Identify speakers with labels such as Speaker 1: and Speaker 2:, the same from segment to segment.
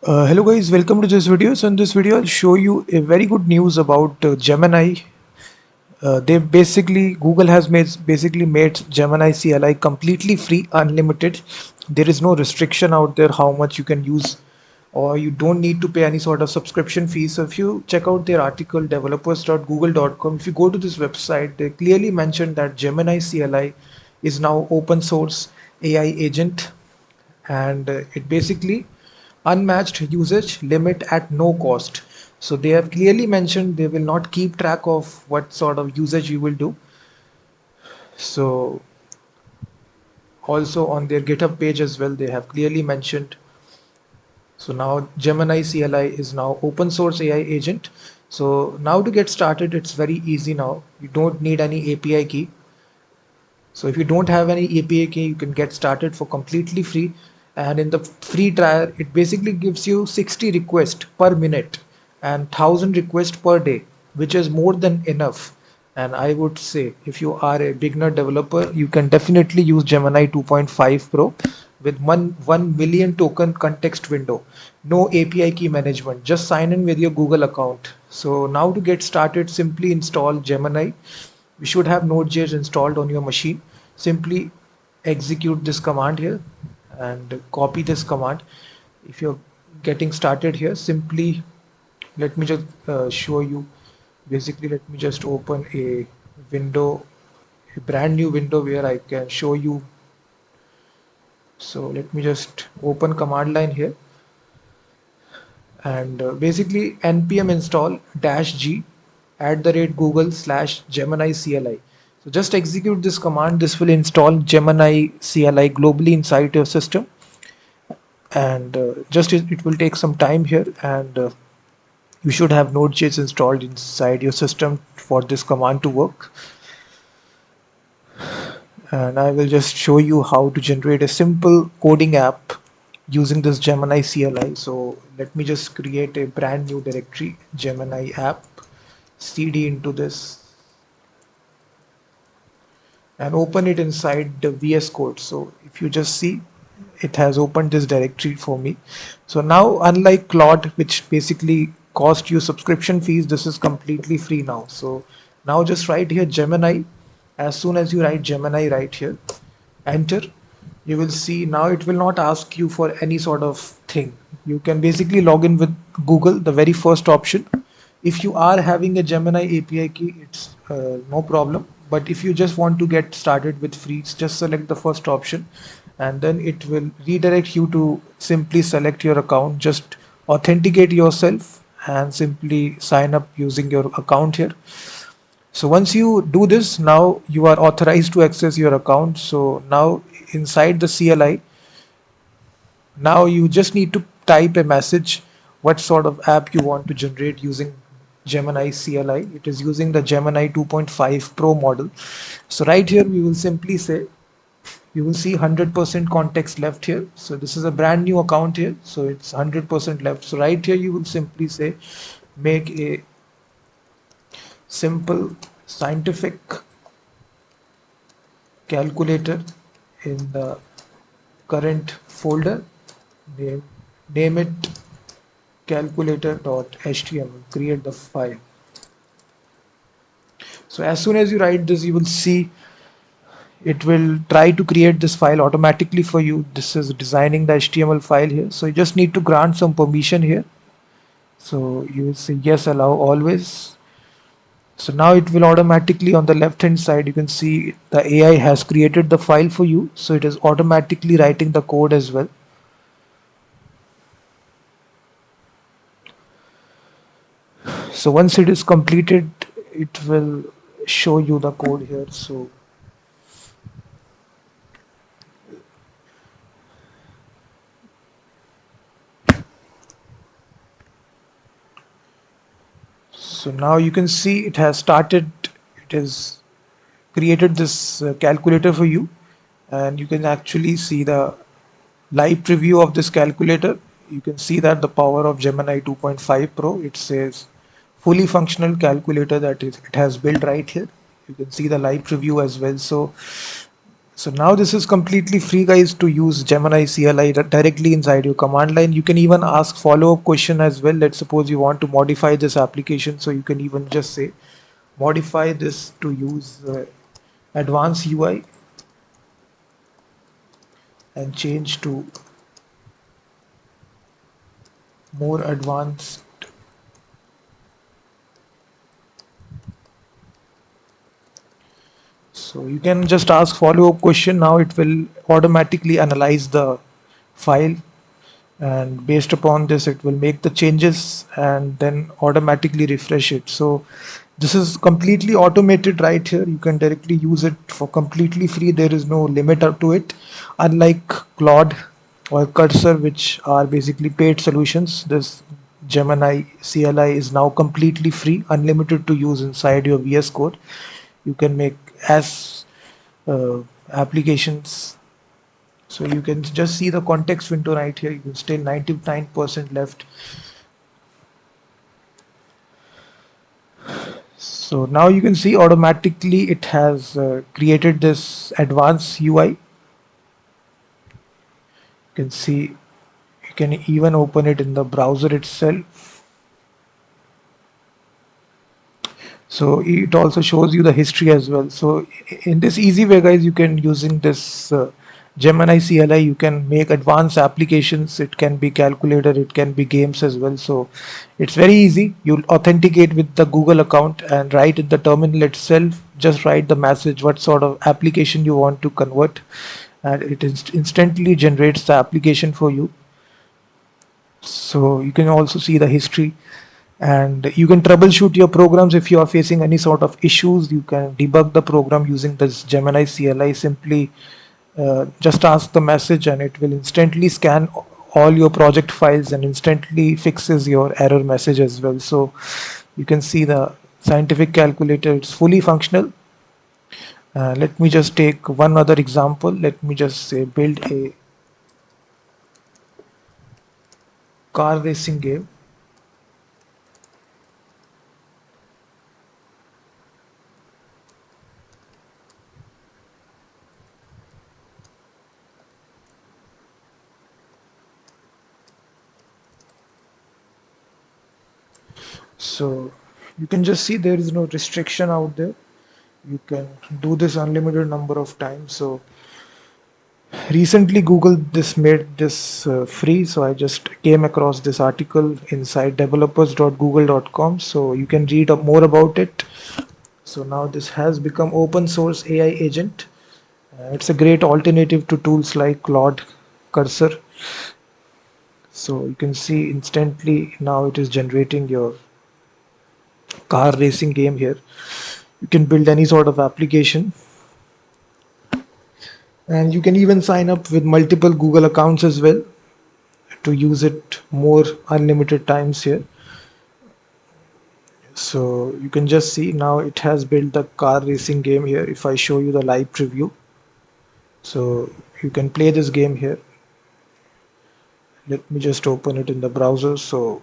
Speaker 1: Hello guys, welcome to this video. So in this video I'll show you a very good news about Gemini. They basically Google has made Gemini CLI completely free, unlimited. There is no restriction out there how much you can use, or you don't need to pay any sort of subscription fees. So if you check out their article developers.google.com, if you go to this website, they clearly mention that Gemini CLI is now open source AI agent, and it basically unmatched usage limit at no cost. So they have clearly mentioned they will not keep track of what sort of usage you will do. So also on their GitHub page as well, they have clearly mentioned. So now Gemini CLI is now open source AI agent. So now to get started, it's very easy now. You don't need any API key. So if you don't have any API key, you can get started for completely free. And in the free trial, it basically gives you 60 requests per minute and 1000 requests per day, which is more than enough. And I would say if you are a beginner developer, you can definitely use Gemini 2.5 Pro with 1 million token context window. No API key management, just sign in with your Google account. So now to get started, simply install Gemini. You should have Node.js installed on your machine. Simply execute this command here and copy this command. If you're getting started here, simply let me just show you. Basically, let me just open a window, a brand new window where I can show you. So let me just open command line here, and basically npm install -g @google/Gemini CLI. So just execute this command. This will install Gemini CLI globally inside your system, and just it will take some time here, and you should have Node.js installed inside your system for this command to work. And I will just show you how to generate a simple coding app using this Gemini CLI. So let me just create a brand new directory, Gemini app, cd into this, and open it inside the VSCode. So if you just see, it has opened this directory for me. So now, unlike Claude, which basically cost you subscription fees, this is completely free now. So now just write here Gemini. As soon as you write Gemini right here, enter, you will see now it will not ask you for any sort of thing. You can basically log in with Google, the very first option. If you are having a Gemini API key, it's no problem. But if you just want to get started with free, just select the first option, and then it will redirect you to simply select your account. Just authenticate yourself and simply sign up using your account here. So once you do this, now you are authorized to access your account. So now inside the CLI, now you just need to type a message what sort of app you want to generate using Gemini CLI. It is using the Gemini 2.5 Pro model. So right here we will simply say, you will see 100% context left here. So this is a brand new account here, so it's 100% left. So right here you will simply say, make a simple scientific calculator in the current folder. Name it calculator.html. Create the file. So as soon as you write this, you will see it will try to create this file automatically for you. This is designing the HTML file here. So you just need to grant some permission here. So you will say yes, allow always. So now it will automatically, on the left hand side, you can see the AI has created the file for you. So it is automatically writing the code as well. So once it is completed, it will show you the code here. So now you can see it has started. It has created this calculator for you, and you can actually see the live preview of this calculator. You can see that the power of Gemini 2.5 Pro, it says fully functional calculator that it has built right here. You can see the live preview as well. So So now this is completely free, guys, to use Gemini CLI directly inside your command line. You can even ask follow-up question as well. Let's suppose you want to modify this application, so you can even just say modify this to use advanced UI and change to more advanced. So you can just ask follow-up question. Now it will automatically analyze the file, and based upon this it will make the changes and then automatically refresh it. So this is completely automated right here. You can directly use it for completely free. There is no limit up to it, unlike Claude or Cursor, which are basically paid solutions. This Gemini CLI is now completely free, unlimited to use inside your VS Code. You can make as applications. So you can just see the context window right here. You can still 99% left. So now you can see automatically it has created this advanced UI. You can see, you can even open it in the browser itself. So it also shows you the history as well. So in this easy way, guys, you can using this Gemini CLI, you can make advanced applications. It can be calculator, it can be games as well. So it's very easy. You'll authenticate with the Google account and write in the terminal itself. Just write the message what sort of application you want to convert, and it instantly generates the application for you. So you can also see the history, and you can troubleshoot your programs if you are facing any sort of issues. You can debug the program using this Gemini CLI. Simply just ask the message and it will instantly scan all your project files and instantly fixes your error message as well. So you can see the scientific calculator, it's fully functional. Let me just take one other example. Let me just say build a car racing game. So you can just see there is no restriction out there. You can do this unlimited number of times. So recently Google this made this free, so I just came across this article inside developers.google.com, so you can read up more about it. So now this has become open source AI agent. It's a great alternative to tools like Claude, Cursor. So you can see instantly now it is generating your car racing game here. You can build any sort of application, and you can even sign up with multiple Google accounts as well to use it more unlimited times here. So you can just see now it has built the car racing game here. If I show you the live preview, so you can play this game here. Let me just open it in the browser. So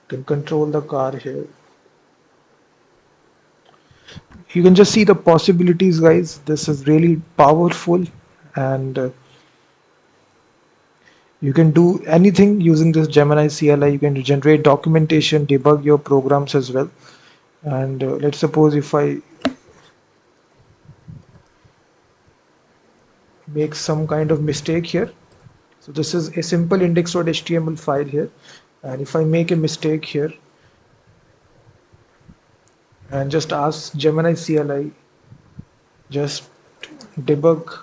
Speaker 1: you can control the car here. You can just see the possibilities, guys. This is really powerful, and you can do anything using this Gemini CLI. You can generate documentation, debug your programs as well. And let's suppose if I make some kind of mistake here. So this is a simple index.html file here. And if I make a mistake here and just ask Gemini CLI, just debug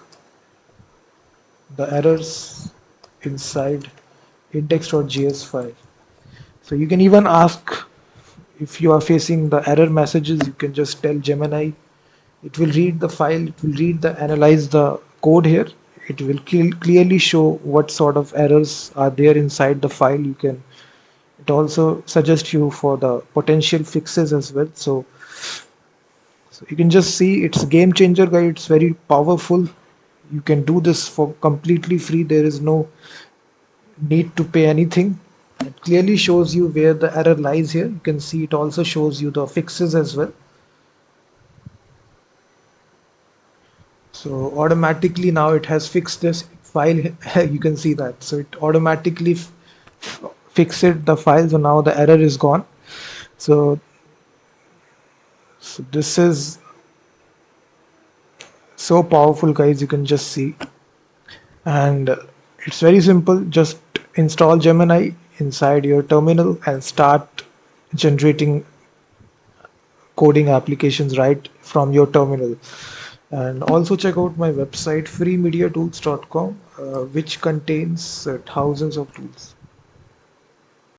Speaker 1: the errors inside index.js file. So you can even ask if you are facing the error messages, you can just tell Gemini, it will read the file, it will analyze the code here. It will clearly show what sort of errors are there inside the file. It also suggests you for the potential fixes as well. So you can just see it's a game changer, guys. It's very powerful. You can do this for completely free. There is no need to pay anything. It clearly shows you where the error lies here. You can see it also shows you the fixes as well. So automatically now it has fixed this file. You can see that. So it automatically fixed the file. So now the error is gone. So this is so powerful, guys. You can just see, and it's very simple. Just install Gemini inside your terminal and start generating coding applications right from your terminal. And also check out my website freemediatools.com, which contains thousands of tools.